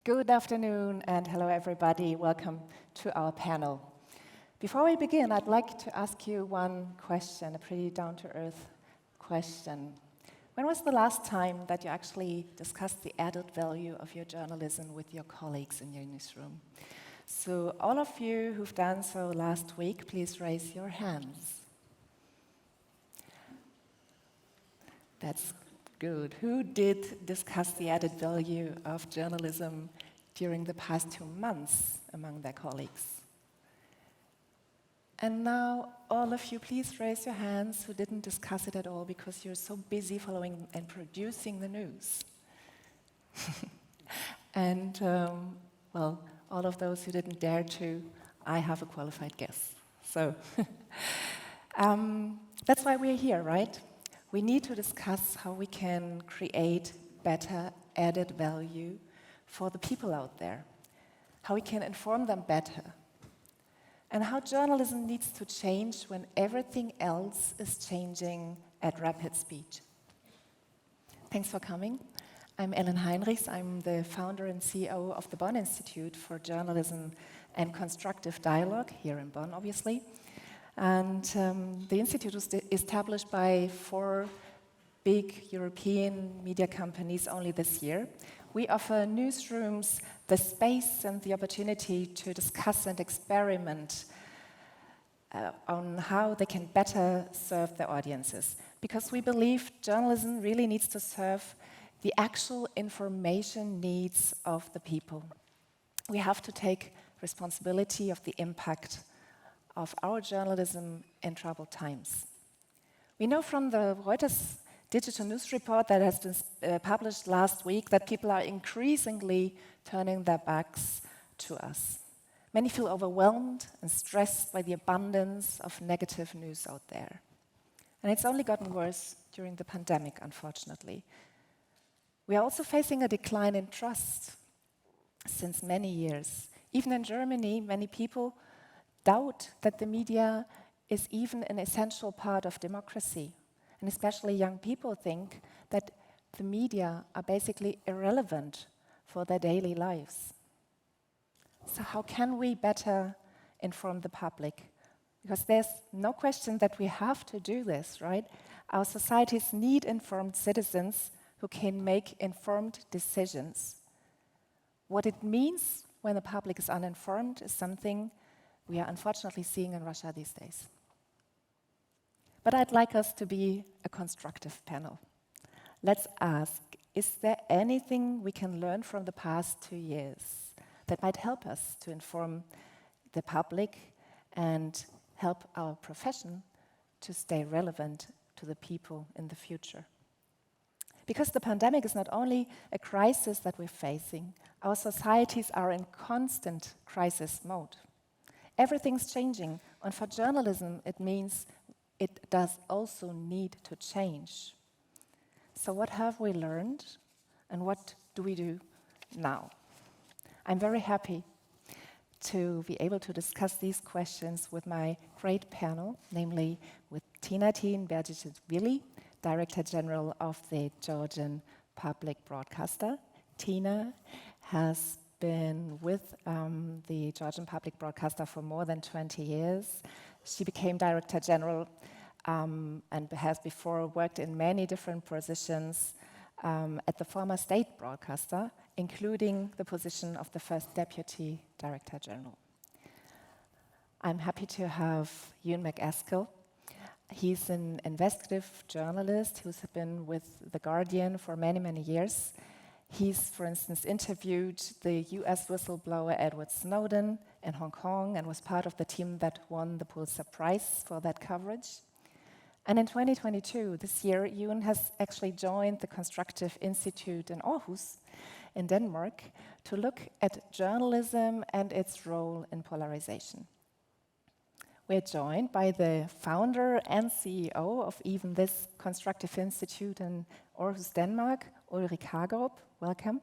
Good afternoon and hello everybody. Welcome to our panel. Before we begin, I'd like to ask you one question, a pretty down-to-earth question. When was the last time that you actually discussed the added value of your journalism with your colleagues in your newsroom? So all of you who've done so last week, please raise your hands. That's good. Who did discuss the added value of journalism during the past 2 months among their colleagues? And now, all of you, please raise your hands who didn't discuss it at all because you're so busy following and producing the news. And, well, all of those who didn't dare to, I have a qualified guess. So, that's why we're here, right? We need to discuss how we can create better added value for the people out there, how we can inform them better, and how journalism needs to change when everything else is changing at rapid speed. Thanks for coming. I'm Ellen Heinrichs. I'm the founder and CEO of the Bonn Institute for Journalism and Constructive Dialogue, here in Bonn, obviously. And the Institute was established by 4 big European media companies only this year. We offer newsrooms the space and the opportunity to discuss and experiment on how they can better serve their audiences. Because we believe journalism really needs to serve the actual information needs of the people. We have to take responsibility of the impact of our journalism in troubled times. We know from the Reuters digital news report that has been published last week that people are increasingly turning their backs to us. Many feel overwhelmed and stressed by the abundance of negative news out there. And it's only gotten worse during the pandemic, unfortunately. We are also facing a decline in trust since many years. Even in Germany, many people doubt that the media is even an essential part of democracy. And especially young people think that the media are basically irrelevant for their daily lives. So how can we better inform the public? Because there's no question that we have to do this, right? Our societies need informed citizens who can make informed decisions. What it means when the public is uninformed is something we are unfortunately seeing in Russia these days. But I'd like us to be a constructive panel. Let's ask, is there anything we can learn from the past 2 years that might help us to inform the public and help our profession to stay relevant to the people in the future? Because the pandemic is not only a crisis that we're facing, our societies are in constant crisis mode. Everything's changing, and for journalism, it means it does also need to change. So what have we learned, and what do we do now? I'm very happy to be able to discuss these questions with my great panel, namely with Tinatin Berdzendishvili, Director General of the Georgian public broadcaster. Tina has been with the Georgian public broadcaster for more than 20 years. She became Director General and has before worked in many different positions at the former state broadcaster, including the position of the first Deputy Director General. I'm happy to have Ewen MacAskill. He's an investigative journalist who's been with The Guardian for many, many years. He's, for instance, interviewed the US whistleblower Edward Snowden in Hong Kong and was part of the team that won the Pulitzer Prize for that coverage. And in 2022, this year, Ewen has actually joined the Constructive Institute in Aarhus, in Denmark, to look at journalism and its role in polarization. We're joined by the founder and CEO of even this Constructive Institute in Aarhus, Denmark, Ulrik Haagerup. Welcome.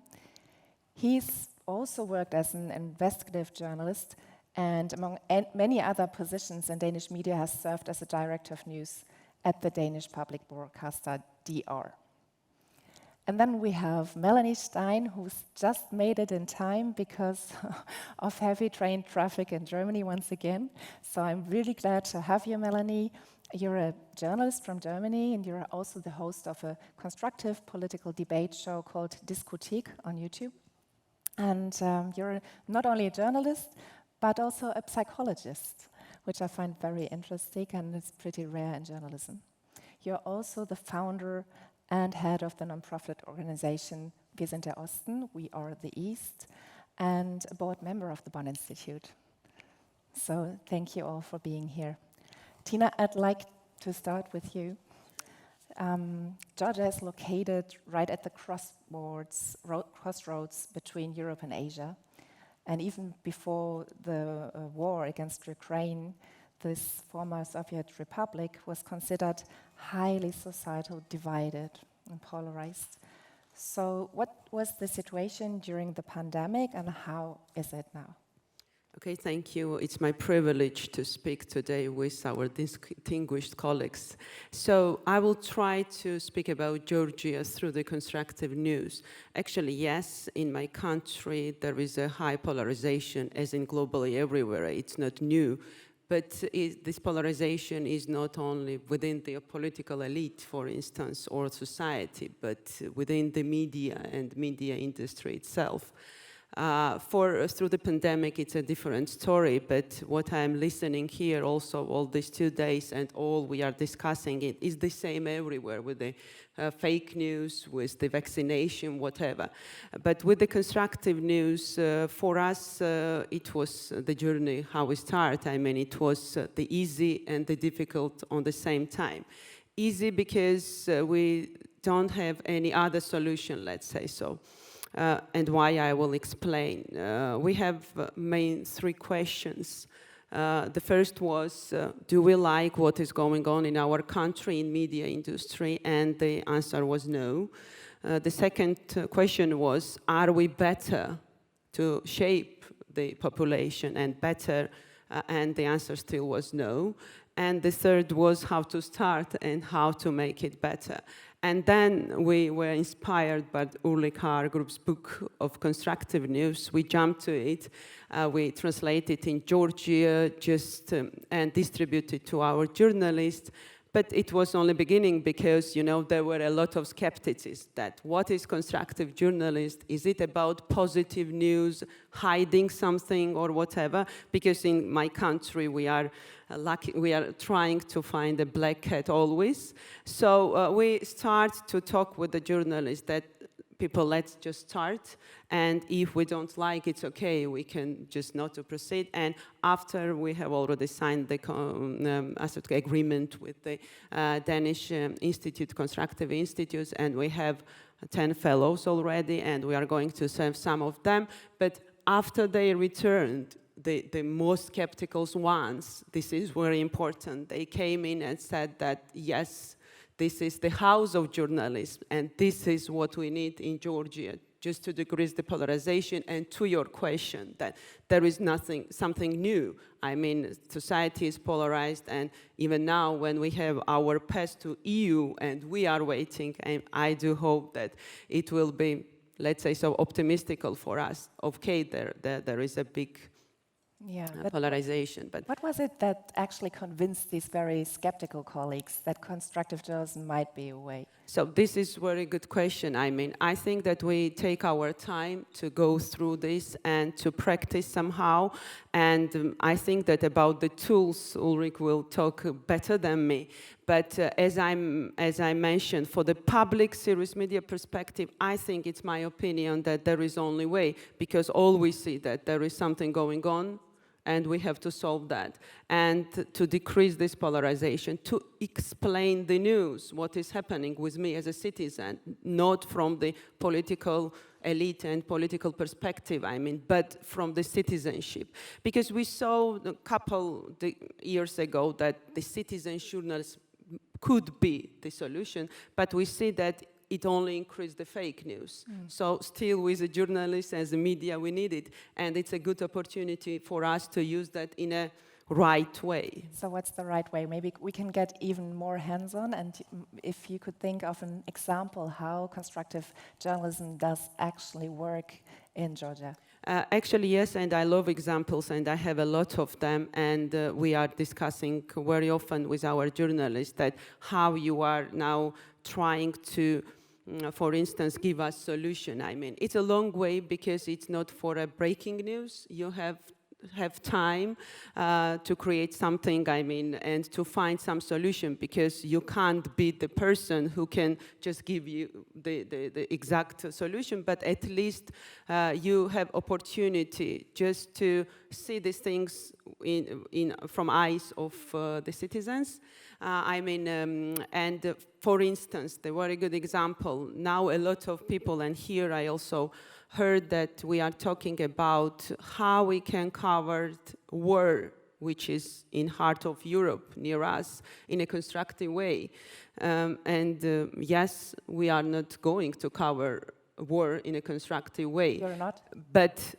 He's also worked as an investigative journalist and among many other positions in Danish media has served as a director of news at the Danish public broadcaster DR. And then we have Melanie Stein, who's just made it in time because of heavy train traffic in Germany once again. So I'm really glad to have you, Melanie. You're a journalist from Germany, and you're also the host of a constructive political debate show called Diskothek on YouTube. And you're not only a journalist, but also a psychologist, which I find very interesting, and it's pretty rare in journalism. You're also the founder and head of the non-profit organization Wir sind der Osten, We Are the East, and a board member of the Bonn Institute. So thank you all for being here. Tina, I'd like to start with you. Georgia is located right at the crossroads between Europe and Asia. And even before the war against Ukraine, this former Soviet republic was considered highly societal divided and polarized. So what was the situation during the pandemic and how is it now? Okay, thank you. It's my privilege to speak today with our distinguished colleagues. So I will try to speak about Georgia through the constructive news. Actually, yes, in my country there is a high polarization, as in globally everywhere. It's not new. But this polarization is not only within the political elite, for instance, or society, but within the media and media industry itself. Through the pandemic, it's a different story, but what I'm listening here also all these 2 days and all we are discussing it is the same everywhere with the fake news, with the vaccination, whatever. But with the constructive news, for us, it was the journey, how we start. I mean, it was the easy and the difficult on the same time. Easy because we don't have any other solution, let's say so. And why I will explain. We have main 3 questions. The first was, do we like what is going on in our country in media industry? And the answer was no. The second question was, are we better to shape the population and better? And the answer still was no. And the third was how to start and how to make it better. And then we were inspired by Ulrik Haagerup's book of constructive news. We jumped to it. We translated it in Georgia and distributed to our journalists. But it was only beginning because, you know, there were a lot of skepticism that what is constructive journalism? Is it about positive news, hiding something or whatever? Because in my country we are trying to find a black cat always. So we start to talk with the journalists that people, let's just start, and if we don't like it's okay, we can just not to proceed. And after we have already signed the agreement with the Danish Institute, Constructive Institute, and we have 10 fellows already, and we are going to serve some of them. But after they returned, the most skeptical ones, this is very important, they came in and said that, yes, this is the house of journalism, and this is what we need in Georgia, just to decrease the polarization. And to your question, that there is something new. I mean, society is polarized, and even now when we have our path to EU, and we are waiting, and I do hope that it will be, let's say so, optimistical for us. Okay, there is a big polarization. But what was it that actually convinced these very skeptical colleagues that constructive journalism might be a way? So this is a very good question. I mean, I think that we take our time to go through this and to practice somehow. And I think that about the tools, Ulrik will talk better than me. But as I mentioned, for the public serious media perspective, I think it's my opinion that there is only way, because all we see that there is something going on, and we have to solve that. And to decrease this polarization, to explain the news, what is happening with me as a citizen, not from the political elite and political perspective, I mean, but from the citizenship. Because we saw a couple years ago that the citizen journalism could be the solution, but we see that it only increased the fake news. So still with the journalists and the media, we need it. And it's a good opportunity for us to use that in a right way. So what's the right way? Maybe we can get even more hands-on, and if you could think of an example how constructive journalism does actually work in Georgia. Actually, yes, and I love examples, and I have a lot of them, and we are discussing very often with our journalists that how you are now trying to, for instance, give us solution. I mean, it's a long way because it's not for a breaking news. You have time to create something, I mean, and to find some solution, because you can't be the person who can just give you the exact solution, but at least you have opportunity just to see these things from eyes of the citizens. I mean, and for instance, the very good example, now a lot of people, and here I also heard that we are talking about how we can cover war, which is in heart of Europe, near us, in a constructive way. Yes, we are not going to cover war in a constructive way. You're not? But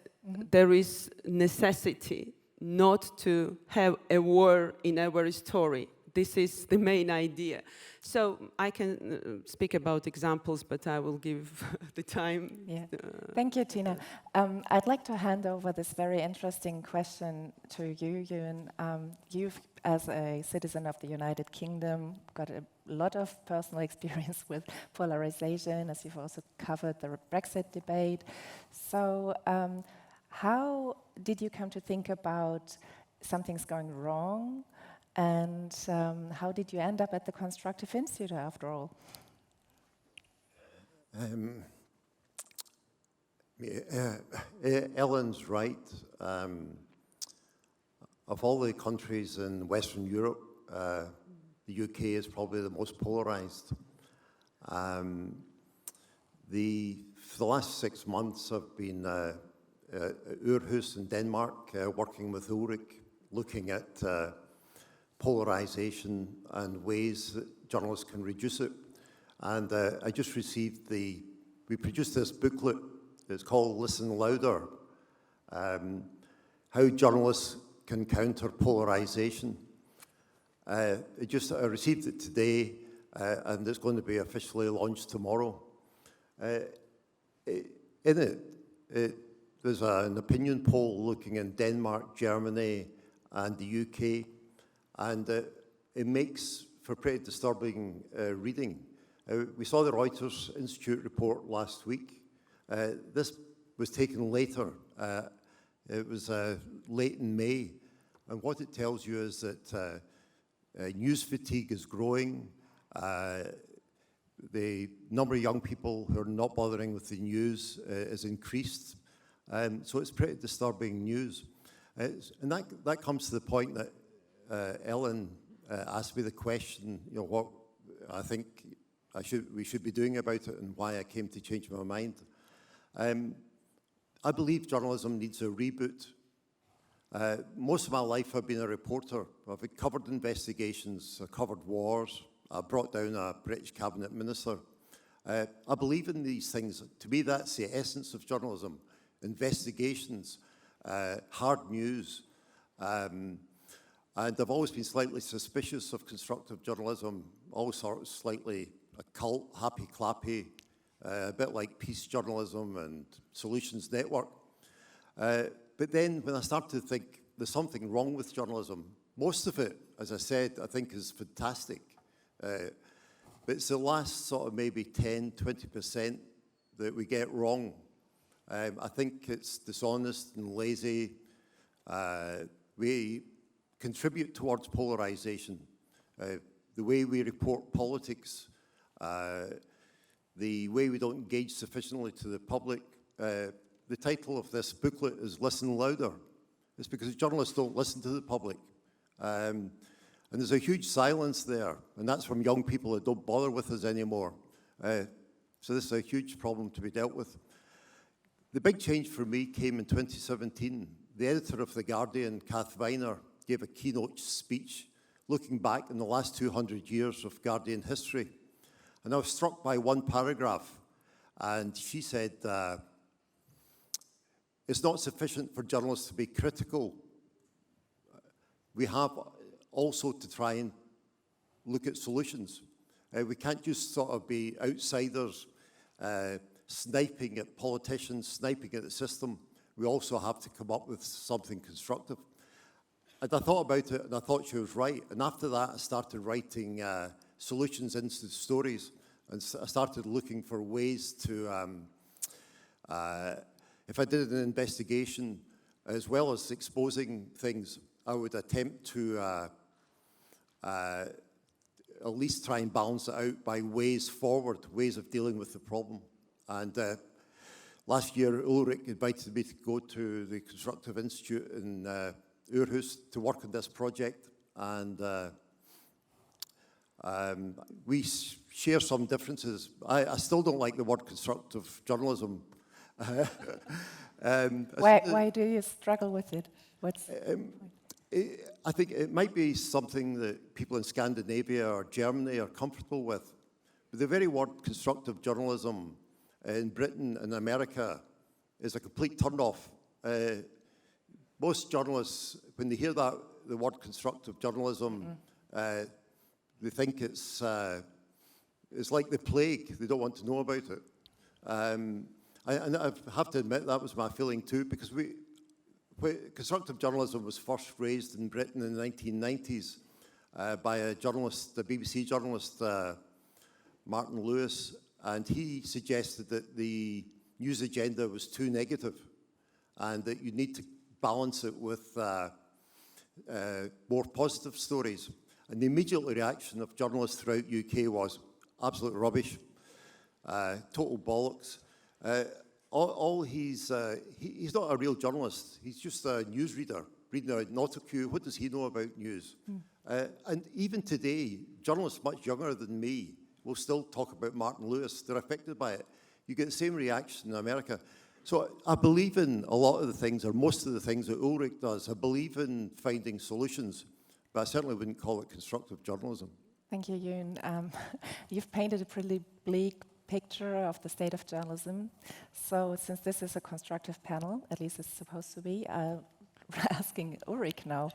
there is necessity not to have a war in our story. This is the main idea. So I can speak about examples, but I will give the time. Yeah. Thank you, Tina. I'd like to hand over this very interesting question to you, Ewen. You've, as a citizen of the United Kingdom, got a lot of personal experience with polarization, as you've also covered the Brexit debate. So how did you come to think about something's going wrong? And how did you end up at the Constructive Institute, after all? Ellen's right. Of all the countries in Western Europe, the UK is probably the most polarized. For the last 6 months, I've been at Aarhus in Denmark, working with Ulrik, looking at polarization and ways that journalists can reduce it. And I just received we produced this booklet. It's called Listen Louder, how journalists can counter polarization. I received it today, and it's going to be officially launched tomorrow. In it, there's an opinion poll looking in Denmark, Germany, and the UK, and it makes for pretty disturbing reading. We saw the Reuters Institute report last week. This was taken later. It was late in May, and what it tells you is that news fatigue is growing. The number of young people who are not bothering with the news is increased. So it's pretty disturbing news. And that comes to the point that Ellen asked me the question, you know, what I think we should be doing about it and why I came to change my mind. I believe journalism needs a reboot. Most of my life I've been a reporter. I've covered investigations, I've covered wars, I brought down a British cabinet minister. I believe in these things. To me, that's the essence of journalism. Investigations, hard news. And I've always been slightly suspicious of constructive journalism, always sort of slightly a cult, happy-clappy, a bit like peace journalism and Solutions Network. But then when I started to think there's something wrong with journalism, most of it, as I said, I think is fantastic. But it's the last sort of maybe 10, 20% that we get wrong. I think it's dishonest and lazy. We contribute towards polarization. The way we report politics, the way we don't engage sufficiently to the public. The title of this booklet is Listen Louder. It's because journalists don't listen to the public. And there's a huge silence there, and that's from young people that don't bother with us anymore. So this is a huge problem to be dealt with. The big change for me came in 2017. The editor of The Guardian, Kath Weiner, gave a keynote speech looking back in the last 200 years of Guardian history. And I was struck by one paragraph, and she said, it's not sufficient for journalists to be critical. we have also to try and look at solutions. We can't just sort of be outsiders, sniping at politicians, sniping at the system. We also have to come up with something constructive. And I thought about it, and I thought she was right. And after that, I started writing solutions into stories, and I started looking for ways to, if I did an investigation, as well as exposing things, I would attempt to at least try and balance it out by ways forward, ways of dealing with the problem. And last year, Ulrik invited me to go to the Constructive Institute in Aarhus to work on this project. And we share some differences. I still don't like the word constructive journalism. Why do you struggle with it? I think it might be something that people in Scandinavia or Germany are comfortable with. But the very word constructive journalism in Britain and America is a complete turn-off. Most journalists, when they hear that, the word constructive journalism, they think it's like the plague. They don't want to know about it. And I have to admit that was my feeling too, because constructive journalism was first raised in Britain in the 1990s by a journalist, the BBC journalist, Martin Lewis, and he suggested that the news agenda was too negative and that you need to balance it with more positive stories. And the immediate reaction of journalists throughout UK was absolute rubbish, total bollocks. He's not a real journalist. He's just a newsreader, reading out Nautocue. What does he know about news? And even today, journalists much younger than me will still talk about Martin Lewis. They're affected by it. You get the same reaction in America. So I believe in a lot of the things, or most of the things that Ulrik does. I believe in finding solutions, but I certainly wouldn't call it constructive journalism. Thank you, Ewen. You've painted a pretty bleak picture of the state of journalism. So since this is a constructive panel, at least it's supposed to be, asking Ulrik now,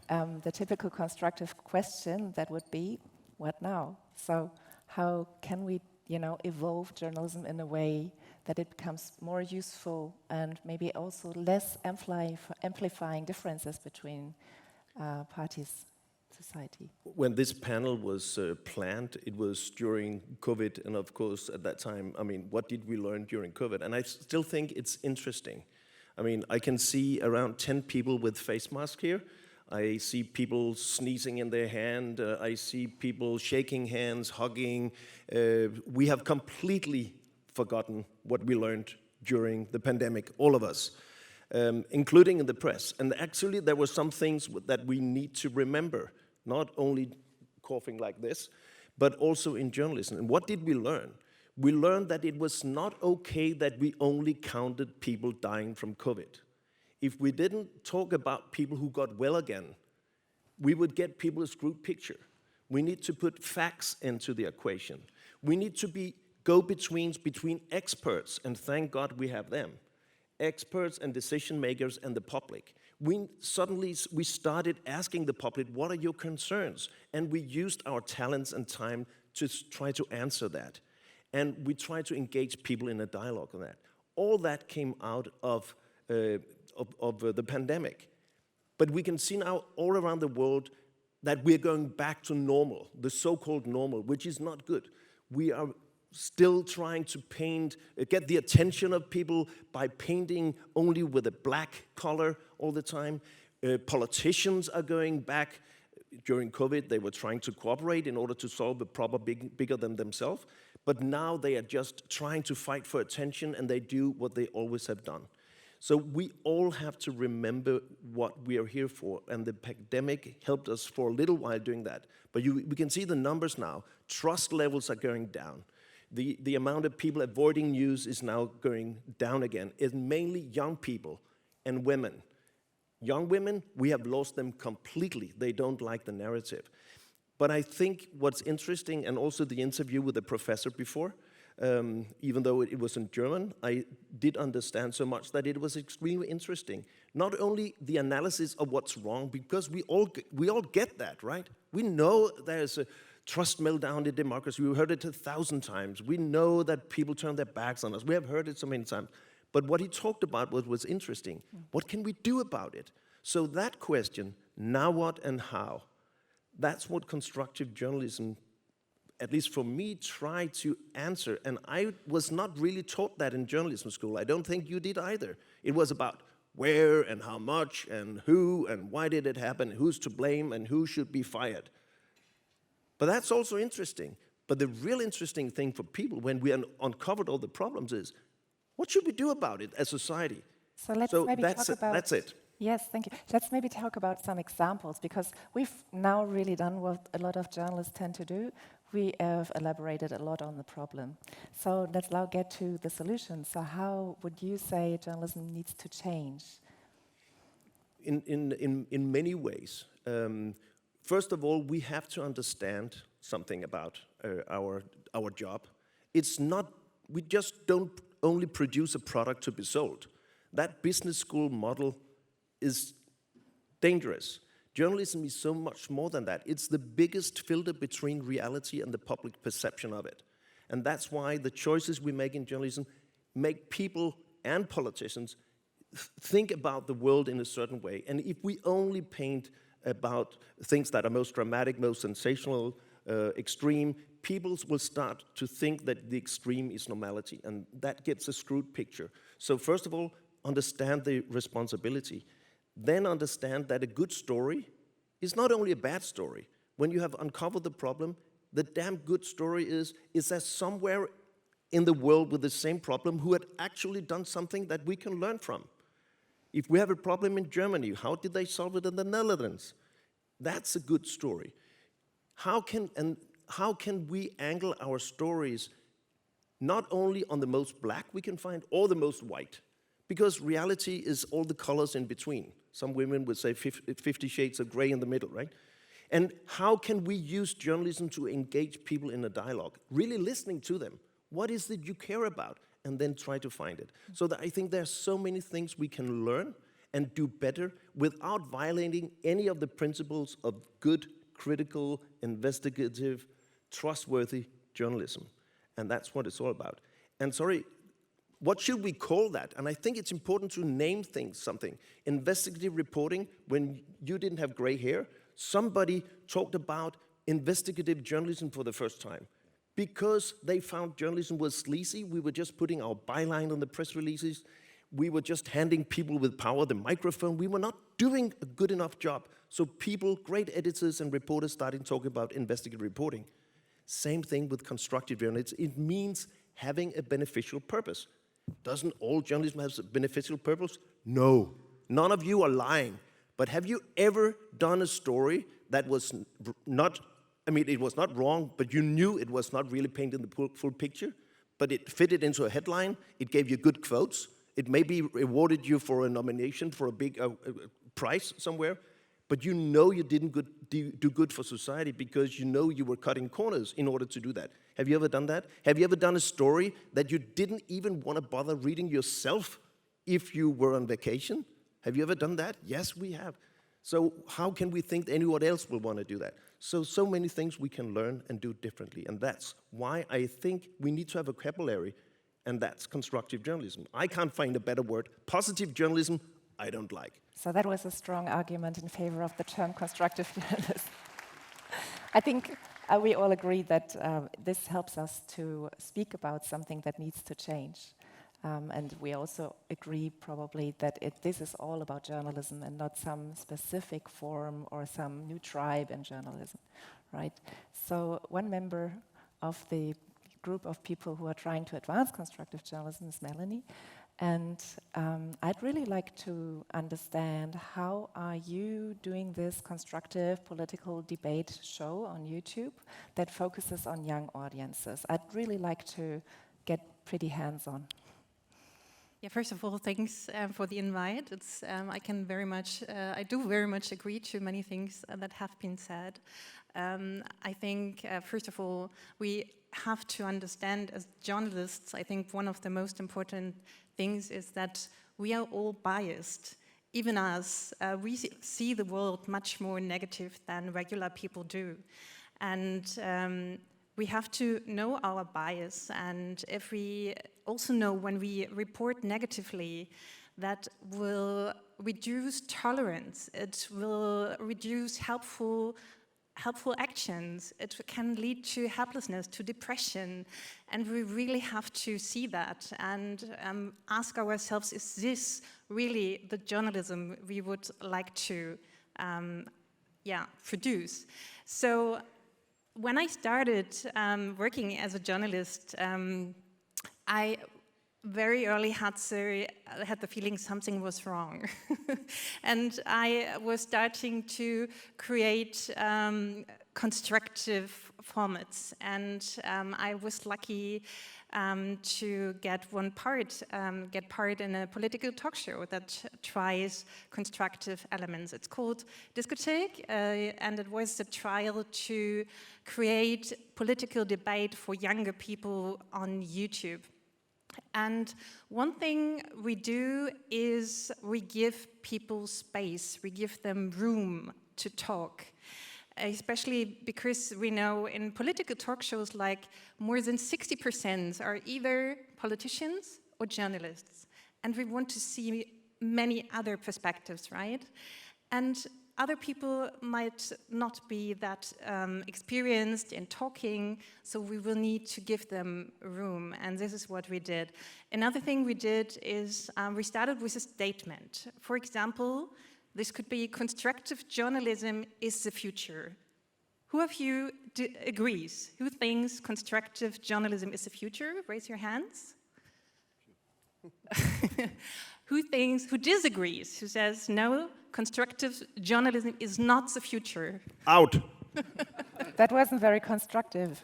the typical constructive question that would be, what now? So how can we, evolve journalism in a way that it becomes more useful and maybe also less amplifying differences between parties? Society. When this panel was planned, it was during COVID, and of course, at that time, what did we learn during COVID? And I still think it's interesting. I can see around 10 people with face masks here. I see people sneezing in their hand. I see people shaking hands, hugging. We have completely forgotten what we learned during the pandemic, all of us, including in the press. And actually, there were some things that we need to remember. Not only coughing like this, but also in journalism. And what did we learn? We learned that it was not okay that we only counted people dying from COVID. If we didn't talk about people who got well again, we would get people a screwed picture. We need to put facts into the equation. We need to be go-betweens between experts, and thank God we have them. Experts and decision makers and the public. We started asking the public, what are your concerns? And we used our talents and time to try to answer that. And we tried to engage people in a dialogue on that. All that came out of the pandemic. But we can see now all around the world that we're going back to normal, the so-called normal, which is not good. We are still trying to get the attention of people by painting only with a black color all the time. Politicians are going back. During COVID, they were trying to cooperate in order to solve a problem bigger than themselves. But now they are just trying to fight for attention, and they do what they always have done. So we all have to remember what we are here for, and the pandemic helped us for a little while doing that. But we can see the numbers now. Trust levels are going down. The amount of people avoiding news is now going down again. It's mainly young people and women. Young women, we have lost them completely. They don't like the narrative. But I think what's interesting, and also the interview with the professor before, even though it was in German, I did understand so much that it was extremely interesting. Not only the analysis of what's wrong, because we all get that, right? We know there's a trust meltdown in democracy. We've heard it 1,000 times. We know that people turn their backs on us. We have heard it so many times. But what he talked about was interesting. What can we do about it? So that question, now what and how, that's what constructive journalism, at least for me, tried to answer. And I was not really taught that in journalism school. I don't think you did either. It was about where and how much and who and why did it happen, who's to blame and who should be fired. But that's also interesting. But the real interesting thing for people when we uncovered all the problems is, what should we do about it as society? So let's maybe talk about... That's it. Yes, thank you. Let's maybe talk about some examples, because we've now really done what a lot of journalists tend to do. We have elaborated a lot on the problem. So let's now get to the solution. So how would you say journalism needs to change? In many ways. First of all, we have to understand something about our job. It's not, we just don't only produce a product to be sold. That business school model is dangerous. Journalism is so much more than that. It's the biggest filter between reality and the public perception of it. And that's why the choices we make in journalism make people and politicians think about the world in a certain way. And if we only paint about things that are most dramatic, most sensational, extreme, people will start to think that the extreme is normality, and that gets a screwed picture. So first of all, understand the responsibility. Then understand that a good story is not only a bad story. When you have uncovered the problem, the damn good story is there somewhere in the world with the same problem who had actually done something that we can learn from. If we have a problem in Germany, how did they solve it in the Netherlands? That's a good story. How can we angle our stories not only on the most black we can find or the most white? Because reality is all the colors in between. Some women would say 50 shades of gray in the middle, right? And how can we use journalism to engage people in a dialogue? Really listening to them. What is it you care about? And then try to find it. So that I think there are so many things we can learn and do better without violating any of the principles of good, critical, investigative, trustworthy journalism. And that's what it's all about. And sorry, what should we call that? And I think it's important to name things something. Investigative reporting, when you didn't have gray hair, somebody talked about investigative journalism for the first time. Because they found journalism was sleazy, we were just putting our byline on the press releases. We were just handing people with power the microphone. We were not doing a good enough job. So people, great editors and reporters started talking about investigative reporting. Same thing with constructive journalism. It means having a beneficial purpose. Doesn't all journalism have a beneficial purpose? No. None of you are lying. But have you ever done a story that was not, I mean, it was not wrong, but you knew it was not really painting the full picture, but it fitted into a headline, it gave you good quotes, it maybe rewarded you for a nomination for a big prize somewhere, but you know you didn't do good for society because you know you were cutting corners in order to do that. Have you ever done that? Have you ever done a story that you didn't even want to bother reading yourself if you were on vacation? Have you ever done that? Yes, we have. So how can we think anyone else will want to do that? So many things we can learn and do differently. And that's why I think we need to have a vocabulary, and that's constructive journalism. I can't find a better word. Positive journalism, I don't like. So that was a strong argument in favor of the term constructive journalism. I think we all agree that this helps us to speak about something that needs to change. And we also agree probably that this is all about journalism and not some specific form or some new tribe in journalism, right? So one member of the group of people who are trying to advance constructive journalism is Melanie. And I'd really like to understand, how are you doing this constructive political debate show on YouTube that focuses on young audiences? I'd really like to get pretty hands-on. Yeah, first of all, thanks for the invite. It's I do very much agree to many things that have been said. I think, first of all, we have to understand as journalists, I think one of the most important things is that we are all biased. Even us, we see the world much more negative than regular people do. And we have to know our bias, and if we also know when we report negatively, that will reduce tolerance, it will reduce helpful actions, it can lead to helplessness, to depression, and we really have to see that and ask ourselves, is this really the journalism we would like to produce? So when I started working as a journalist, I very early had the feeling something was wrong. And I was starting to create constructive formats. And I was lucky to get part in a political talk show that tries constructive elements. It's called Discotheque, and it was a trial to create political debate for younger people on YouTube. And one thing we do is we give people space, we give them room to talk. Especially because we know in political talk shows, like more than 60% are either politicians or journalists. And we want to see many other perspectives, right? And other people might not be that experienced in talking, so we will need to give them room, and this is what we did. Another thing we did is we started with a statement. For example, this could be constructive journalism is the future. Who of you agrees? Who thinks constructive journalism is the future? Raise your hands. Who disagrees? Who says, no, constructive journalism is not the future? Out. That wasn't very constructive.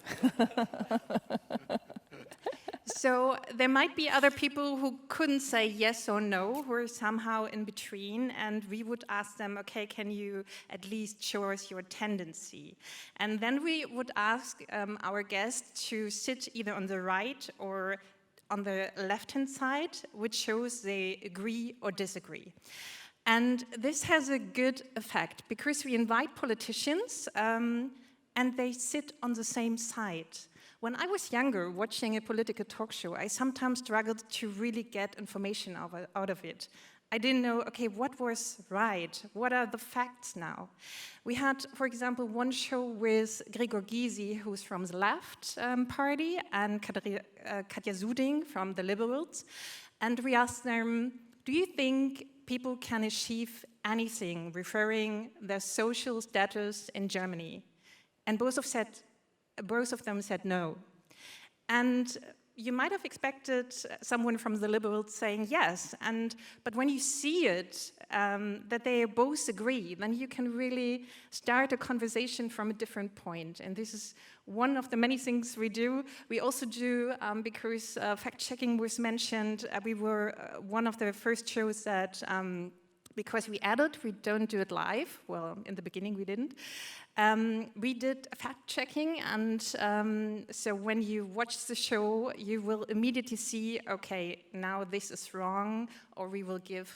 So there might be other people who couldn't say yes or no, who are somehow in between, and we would ask them, okay, can you at least show us your tendency? And then we would ask our guests to sit either on the right or on the left-hand side, which shows they agree or disagree. And this has a good effect, because we invite politicians and they sit on the same side. When I was younger, watching a political talk show, I sometimes struggled to really get information out of it. I didn't know, okay, what was right? What are the facts now? We had, for example, one show with Gregor Gysi, who's from the left party, and Katja Suding from the Liberals. And we asked them, do you think people can achieve anything referring their social status in Germany? And both of them said no. And you might have expected someone from the Liberals saying yes, but when you see it, that they both agree, then you can really start a conversation from a different point. And this is one of the many things we do. We also do, because fact-checking was mentioned, we were one of the first shows that, because we don't do it live, well, in the beginning we didn't, we did fact-checking, and so when you watch the show, you will immediately see, okay, now this is wrong, or we will give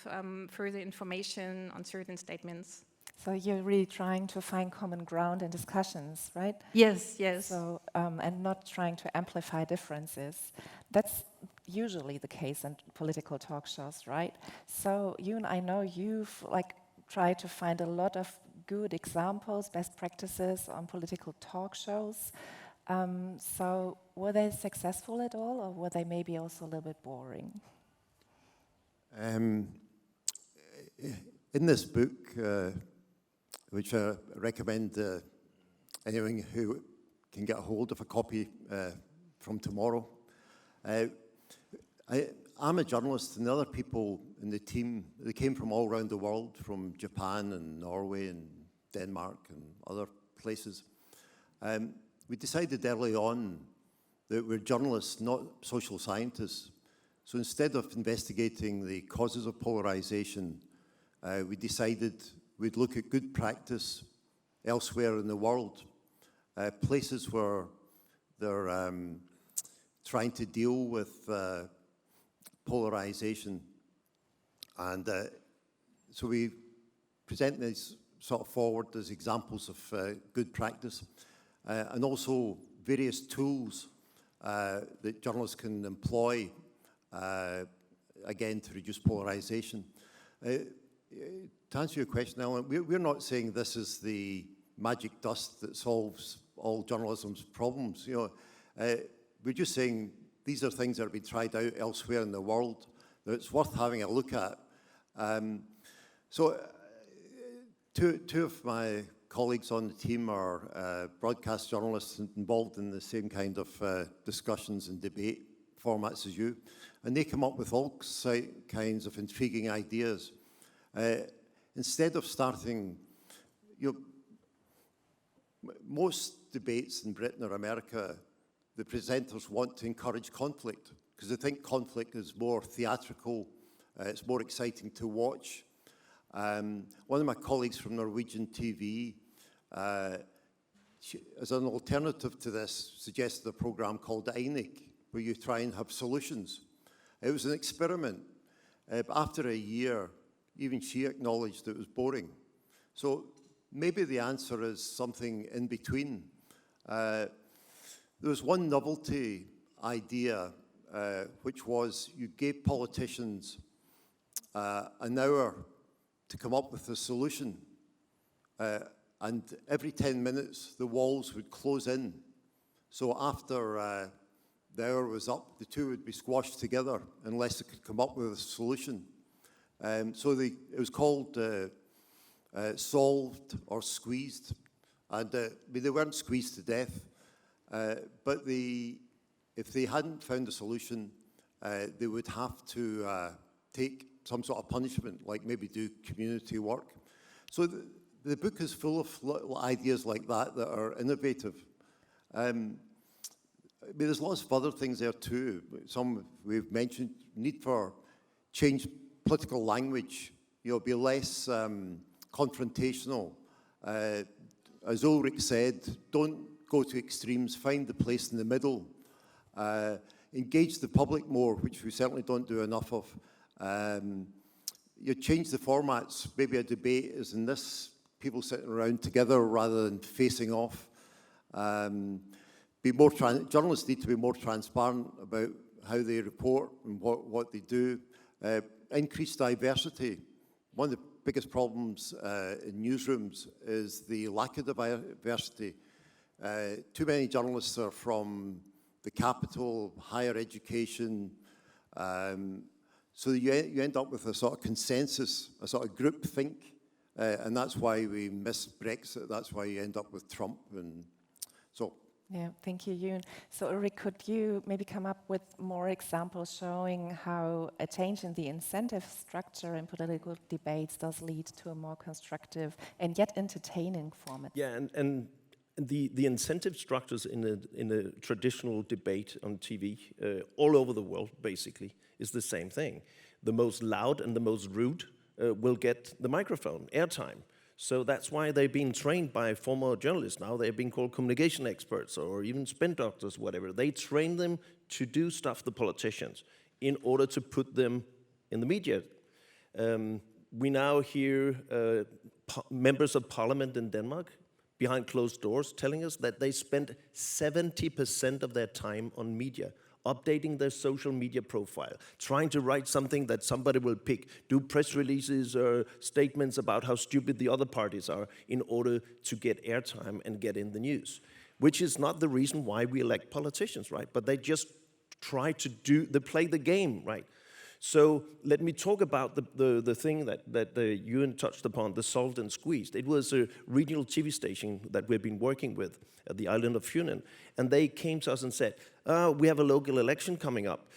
further information on certain statements. So you're really trying to find common ground in discussions, right? Yes, yes. So, and not trying to amplify differences. That's usually the case in political talk shows, right? So Ewen, I know you've tried to find a lot of good examples, best practices on political talk shows. So were they successful at all, or were they maybe also a little bit boring? In this book, which I recommend anyone who can get a hold of a copy from tomorrow, I'm a journalist, and the other people in the team, they came from all around the world, from Japan and Norway and Denmark and other places. We decided early on that we're journalists, not social scientists. So instead of investigating the causes of polarization, we decided we'd look at good practice elsewhere in the world, places where they're trying to deal with polarization. And so we present these sort of forward as examples of good practice, and also various tools that journalists can employ, again, to reduce polarization. To answer your question, Ellen, we're not saying this is the magic dust that solves all journalism's problems. You know, we're just saying these are things that have been tried out elsewhere in the world that it's worth having a look at. So two of my colleagues on the team are broadcast journalists involved in the same kind of discussions and debate formats as you, and they come up with all kinds of intriguing ideas. Instead of starting, most debates in Britain or America, the presenters want to encourage conflict because they think conflict is more theatrical, it's more exciting to watch. One of my colleagues from Norwegian TV, as an alternative to this, suggested a program called Einig, where you try and have solutions. It was an experiment, but after a year, even she acknowledged it was boring. So maybe the answer is something in between. There was one novelty idea, which was you gave politicians an hour to come up with a solution, and every 10 minutes the walls would close in. So after the hour was up, the two would be squashed together unless they could come up with a solution. So it was called solved or squeezed, and they weren't squeezed to death, but if they hadn't found a solution, they would have to take some sort of punishment, like maybe do community work. So the book is full of little ideas like that that are innovative. I mean, there's lots of other things there too. Some we've mentioned, need for change political language, be less confrontational. As Ulrik said, don't go to extremes, find the place in the middle. Engage the public more, which we certainly don't do enough of. You change the formats. Maybe a debate is in this, people sitting around together rather than facing off. Journalists need to be more transparent about how they report and what they do. Increase diversity. One of the biggest problems in newsrooms is the lack of diversity. Too many journalists are from the capital, higher education, so you end up with a sort of consensus, a sort of group think, and that's why we miss Brexit, that's why you end up with Trump, and so. Yeah, thank you, Ewan. So Ulrik, could you maybe come up with more examples showing how a change in the incentive structure in political debates does lead to a more constructive and yet entertaining format? Yeah, and the incentive structures in a traditional debate on TV all over the world, basically, is the same thing. The most loud and the most rude will get the microphone, airtime. So that's why they've been trained by former journalists. Now they've been called communication experts or even spin doctors, whatever. They train them to do stuff, the politicians, in order to put them in the media. We now hear members of parliament in Denmark behind closed doors telling us that they spend 70% of their time on media, updating their social media profile, trying to write something that somebody will pick, do press releases or statements about how stupid the other parties are in order to get airtime and get in the news, which is not the reason why we elect politicians, right? But they just try to they play the game, right? So let me talk about the thing that Ewan touched upon, the solved and squeezed. It was a regional TV station that we've been working with at the island of Funen, and they came to us and said, we have a local election coming up.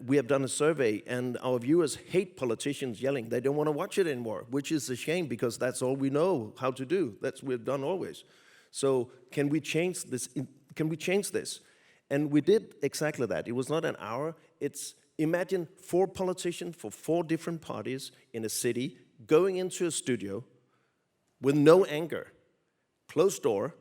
We have done a survey, and our viewers hate politicians yelling. They don't want to watch it anymore, which is a shame because that's all we know how to do. That's what we've done always. So can we change this? And we did exactly that. It was not an hour. It's imagine 4 politicians for 4 different parties in a city going into a studio with no anchor, closed door,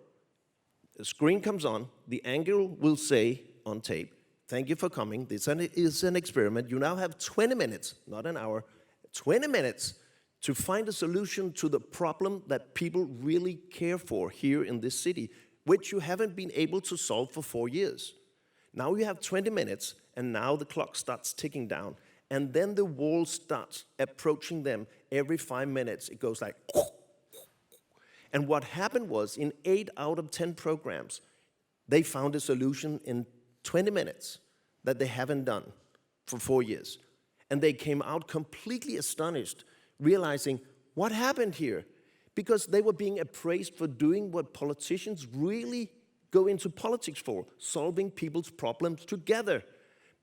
the screen comes on, the anchor will say on tape, "Thank you for coming, this is an experiment. You now have 20 minutes, not an hour, 20 minutes to find a solution to the problem that people really care for here in this city, which you haven't been able to solve for 4 years. Now you have 20 minutes, and now the clock starts ticking down. And then the wall starts approaching them every 5 minutes. It goes like, and what happened was, in 8 out of 10 programs, they found a solution in 20 minutes that they haven't done for 4 years. And they came out completely astonished, realizing, what happened here? Because they were being appraised for doing what politicians really go into politics for, solving people's problems together.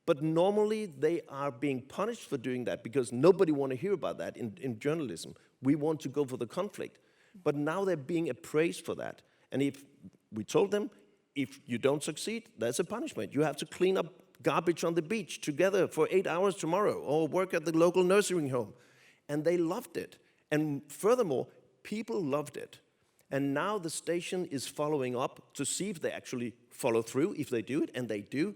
But normally they are being punished for doing that because nobody wants to hear about that in journalism. We want to go for the conflict. But now they're being appraised for that. And if we told them, if you don't succeed, that's a punishment. You have to clean up garbage on the beach together for 8 hours tomorrow, or work at the local nursing home. And they loved it. And furthermore, people loved it. And now the station is following up to see if they actually follow through, if they do it, and they do.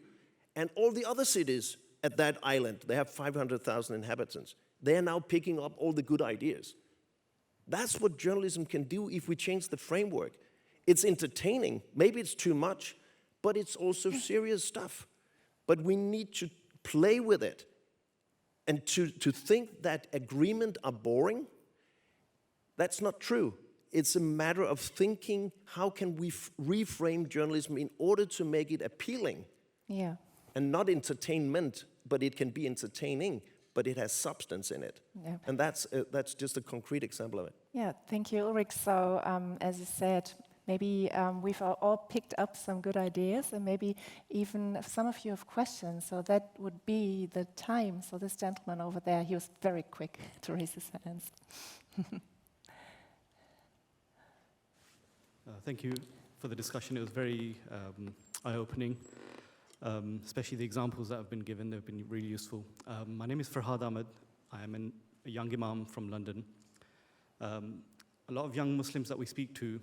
And all the other cities at that island, they have 500,000 inhabitants. They are now picking up all the good ideas. That's what journalism can do if we change the framework. It's entertaining, maybe it's too much, but it's also serious stuff. But we need to play with it. And to think that agreements are boring, that's not true. It's a matter of thinking, how can we reframe journalism in order to make it appealing? Yeah. And not entertainment, but it can be entertaining, but it has substance in it. Yeah. And that's just a concrete example of it. Yeah, thank you, Ulrik. So, as you said, maybe we've all picked up some good ideas, and maybe even some of you have questions. So that would be the time. So this gentleman over there, he was very quick to raise his hands. Thank you for the discussion. It was very eye-opening, especially the examples that have been given. They've been really useful. My name is Farhad Ahmed. I am a young imam from London. A lot of young Muslims that we speak to,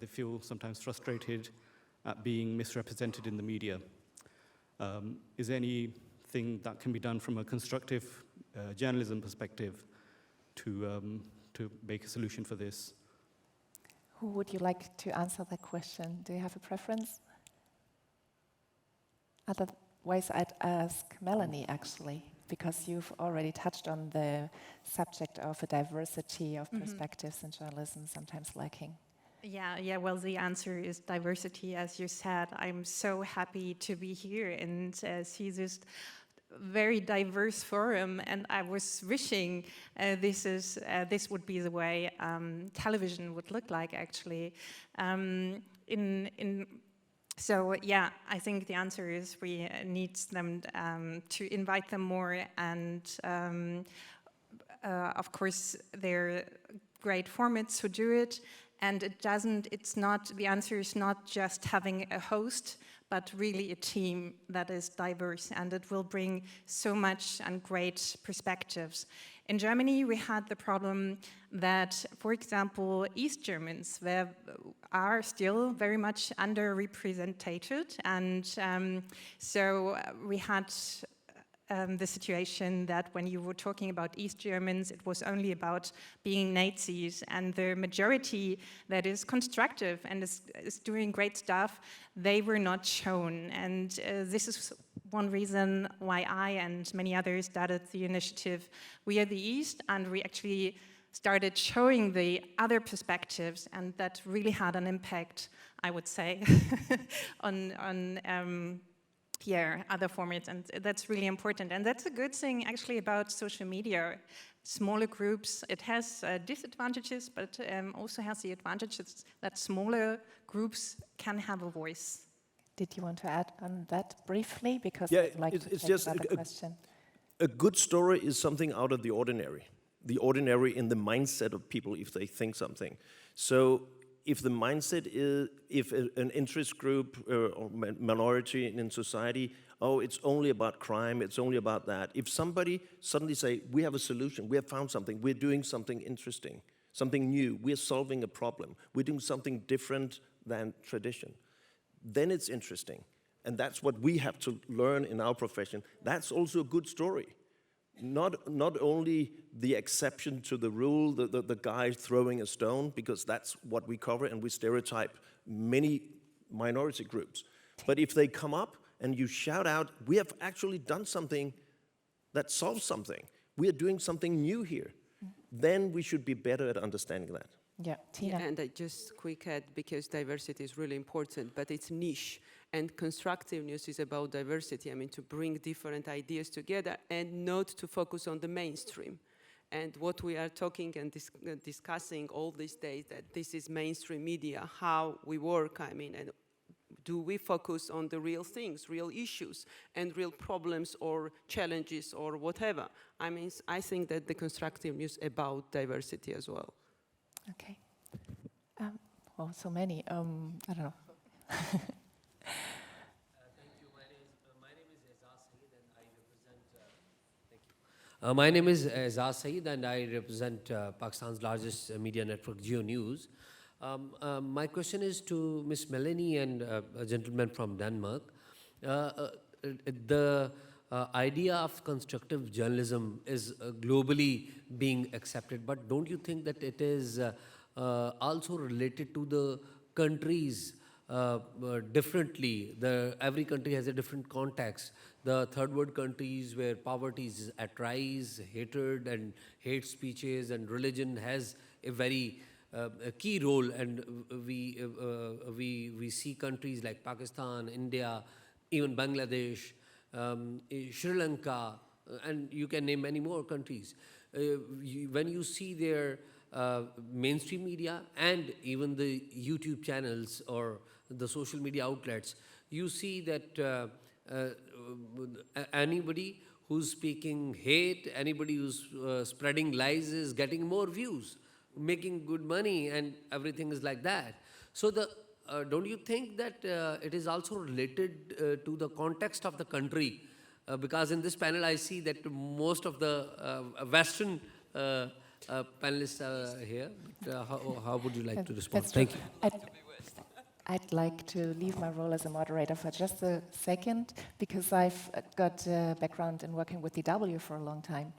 they feel sometimes frustrated at being misrepresented in the media. Is there anything that can be done from a constructive journalism perspective to make a solution for this? Who would you like to answer that question? Do you have a preference? Otherwise, I'd ask Melanie, actually, because you've already touched on the subject of a diversity of perspectives in journalism, sometimes lacking. Yeah, well, the answer is diversity, as you said. I'm so happy to be here and see this very diverse forum, and I was wishing this would be the way television would look like, actually. So yeah, I think the answer is we need them to invite them more, and of course there are great formats to do it. And the answer is not just having a host, but really a team that is diverse, and it will bring so much and great perspectives. In Germany, we had the problem that, for example, East Germans are still very much underrepresented, and so we had the situation that when you were talking about East Germans, it was only about being Nazis, and the majority that is constructive and is doing great stuff, they were not shown. And this is one reason why I and many others started the initiative We Are the East, and we actually started showing the other perspectives, and that really had an impact, I would say, on other formats, and that's really important. And that's a good thing, actually, about social media. Smaller groups, it has disadvantages, but also has the advantages that smaller groups can have a voice. Did you want to add on that briefly? Because Yeah, I'd like to it's take just another question. A good story is something out of the ordinary in the mindset of people if they think something. So if the mindset is, if an interest group or minority in society, oh, it's only about crime, it's only about that. If somebody suddenly say, we have a solution, we have found something, we're doing something interesting, something new, we're solving a problem, we're doing something different than tradition, then it's interesting. And that's what we have to learn in our profession. That's also a good story. Not only the exception to the rule, the guy throwing a stone, because that's what we cover and we stereotype many minority groups. But if they come up and you shout out, we have actually done something that solves something, we are doing something new here, then we should be better at understanding that. Yeah, Tina. And I just quick add, because diversity is really important, but it's niche. And constructive news is about diversity. I mean, to bring different ideas together and not to focus on the mainstream. And what we are talking and discussing all these days, that this is mainstream media, how we work, I mean, and do we focus on the real things, real issues, and real problems or challenges or whatever? I mean, I think that the constructive news about diversity as well. Okay. Well, so many. I don't know. My name is Azaz Saeed and I represent Pakistan's largest media network, Geo News. My question is to Ms. Melanie and a gentleman from Denmark. The idea of constructive journalism is globally being accepted, but don't you think that it is also related to the countries differently? Every country has a different context. The third world countries where poverty is at rise, hatred and hate speeches and religion has a very a key role, and we see countries like Pakistan, India, even Bangladesh, Sri Lanka, and you can name many more countries. When you see their mainstream media and even the YouTube channels or the social media outlets, you see that anybody who's speaking hate, anybody who's spreading lies is getting more views, making good money, and everything is like that. So don't you think that it is also related to the context of the country? Because in this panel I see that most of the Western panelists are here. But, how would you like to respond? Thank you. I'd like to leave my role as a moderator for just a second, because I've got a background in working with DW for a long time.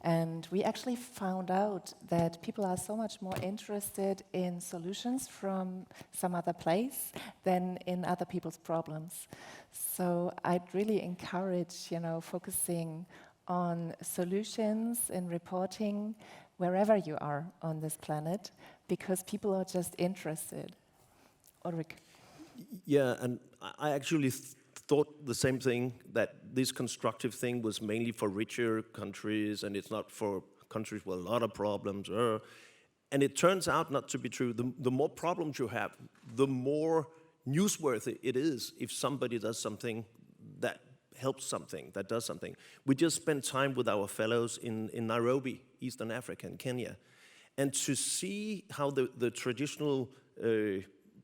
And we actually found out that people are so much more interested in solutions from some other place than in other people's problems. So I'd really encourage, focusing on solutions in reporting wherever you are on this planet, because people are just interested. Ulrik. Yeah, and I actually thought the same thing, that this constructive thing was mainly for richer countries and it's not for countries with a lot of problems. And it turns out not to be true. The more problems you have, the more newsworthy it is if somebody does something that helps something, that does something. We just spent time with our fellows in Nairobi, Eastern Africa, in Kenya. And to see how the traditional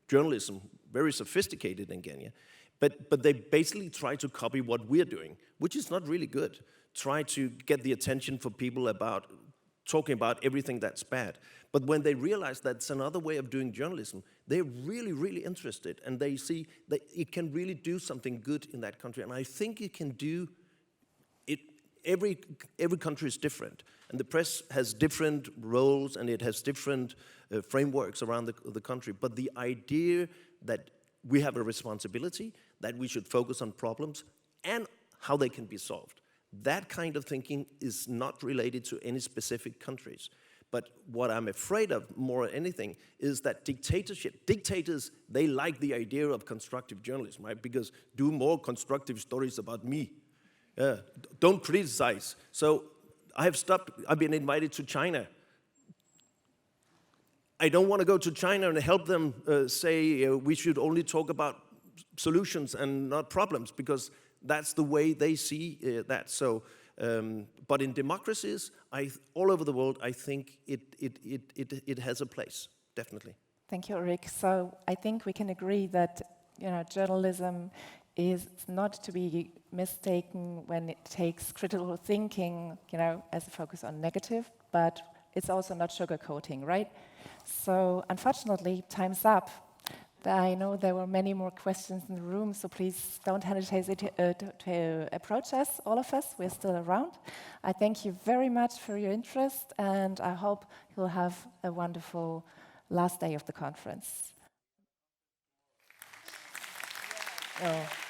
journalism, very sophisticated in Kenya, but they basically try to copy what we're doing, which is not really good. Try to get the attention for people about talking about everything that's bad. But when they realize that's another way of doing journalism, they're really, really interested, and they see that it can really do something good in that country. And I think it can do it. Every country is different, and the press has different roles, and it has different frameworks around the country. But the idea that we have a responsibility, that we should focus on problems and how they can be solved, that kind of thinking is not related to any specific countries. But what I'm afraid of more than anything is that dictators, they like the idea of constructive journalism, right? Because do more constructive stories about me. Don't criticize. So I've been invited to China. I don't want to go to China and help them say we should only talk about solutions and not problems, because that's the way they see that. So, but in democracies, all over the world, I think it has a place, definitely. Thank you, Ulrik. So I think we can agree that journalism is not to be mistaken when it takes critical thinking, as a focus on negative, but it's also not sugarcoating, right? So unfortunately, time's up. I know there were many more questions in the room, so please don't hesitate to approach us, all of us. We're still around. I thank you very much for your interest, and I hope you'll have a wonderful last day of the conference. Oh.